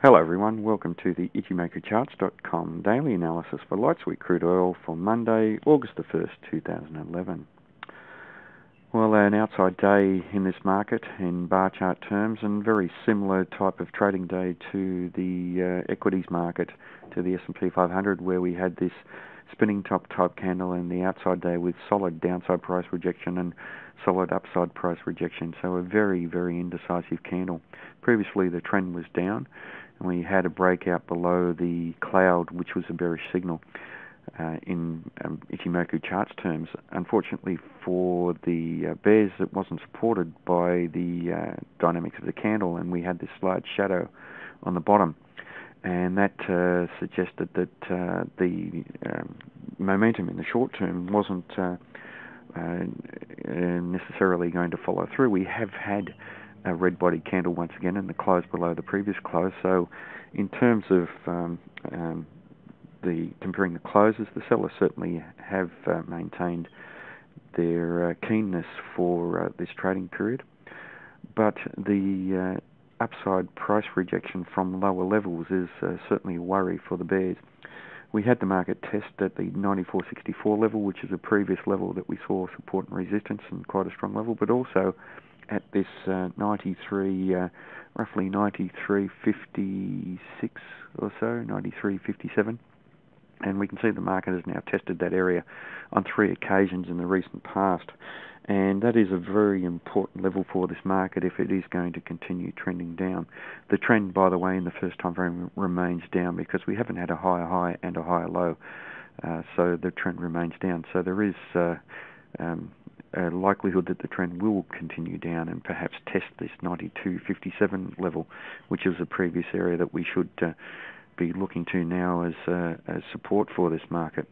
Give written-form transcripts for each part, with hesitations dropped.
Hello everyone, welcome to the ichimokocharts.com daily analysis for light sweet crude oil for Monday, August the 1st, 2011. Well, an outside day in this market in bar chart terms, and very similar type of trading day to the equities market, to the S&P 500, where we had this spinning top type candle in the outside day with solid downside price rejection and solid upside price rejection. So a very, very indecisive candle. Previously the trend was down, and we had a breakout below the cloud, which was a bearish signal in Ichimoku charts terms. Unfortunately for the bears, it wasn't supported by the dynamics of the candle, and we had this large shadow on the bottom, and that suggested that the momentum in the short term wasn't necessarily going to follow through. We have had a red body candle once again, and the close below the previous close. So in terms of comparing the closes, the sellers certainly have maintained their keenness for this trading period, but the upside price rejection from lower levels is certainly a worry for the bears. We had the market test at the 94.64 level, which is a previous level that we saw support and resistance, and quite a strong level, but also at this 93, roughly 93.56 or so, 93.57. And we can see the market has now tested that area on 3 occasions in the recent past. And that is a very important level for this market if it is going to continue trending down. The trend, by the way, in the first time frame remains down because we haven't had a higher high and a higher low. So the trend remains down. So there is a likelihood that the trend will continue down and perhaps test this 92.57 level, which is a previous area that we should be looking to now as support for this market.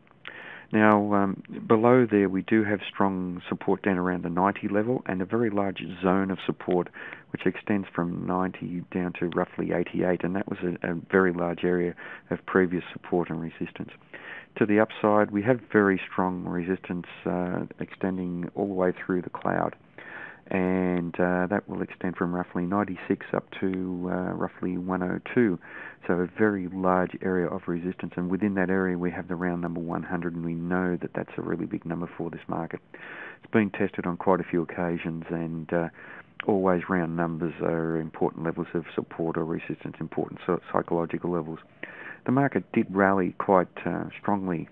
Now, below there we do have strong support down around the 90 level, and a very large zone of support which extends from 90 down to roughly 88, and that was a very large area of previous support and resistance. To the upside, we have very strong resistance extending all the way through the cloud, and that will extend from roughly 96 up to roughly 102, so a very large area of resistance, and within that area we have the round number 100, and we know that that's a really big number for this market. It's been tested on quite a few occasions, and always round numbers are important levels of support or resistance, important psychological levels. The market did rally quite strongly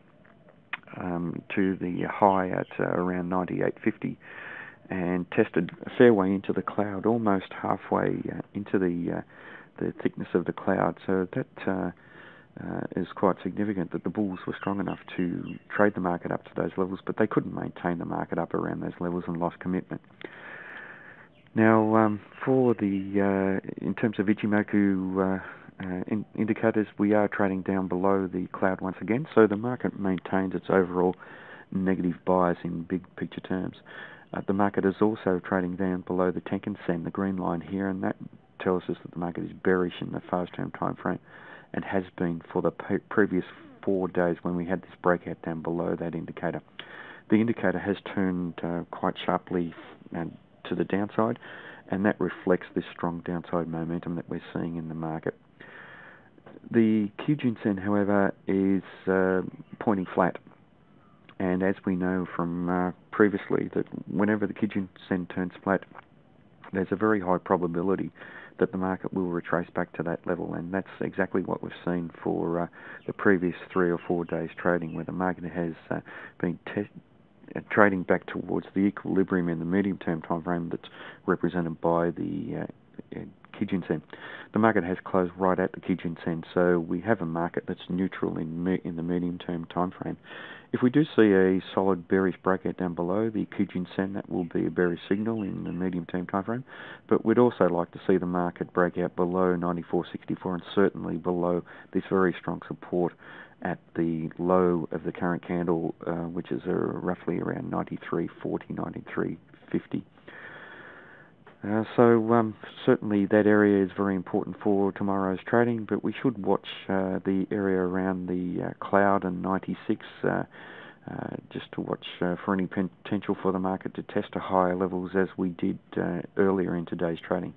to the high at around 98.50, and tested a fair way into the cloud, almost halfway into the thickness of the cloud. So that is quite significant, that the bulls were strong enough to trade the market up to those levels, but they couldn't maintain the market up around those levels and lost commitment. Now, for the in terms of Ichimoku indicators, we are trading down below the cloud once again, so the market maintains its overall negative bias in big picture terms. The market is also trading down below the Tenkan Sen, the green line here, and that tells us that the market is bearish in the fast-term time frame, and has been for the previous 4 days when we had this breakout down below that indicator. The indicator has turned quite sharply to the downside, and that reflects this strong downside momentum that we're seeing in the market. The Kijun Sen, however, is pointing flat. And as we know from previously, that whenever the Kijun Sen turns flat, there's a very high probability that the market will retrace back to that level, and that's exactly what we've seen for the previous 3 or 4 days trading, where the market has been trading back towards the equilibrium in the medium-term time frame that's represented by the Kijun Sen. The market has closed right at the Kijun Sen, so we have a market that's neutral in the medium-term time frame. If we do see a solid bearish breakout down below the Kijun Sen, that will be a bearish signal in the medium-term time frame. But we'd also like to see the market break out below 94.64, and certainly below this very strong support at the low of the current candle, which is roughly around 93.40, 93.50. So certainly that area is very important for tomorrow's trading, but we should watch the area around the cloud and 96 just to watch for any potential for the market to test to higher levels as we did earlier in today's trading.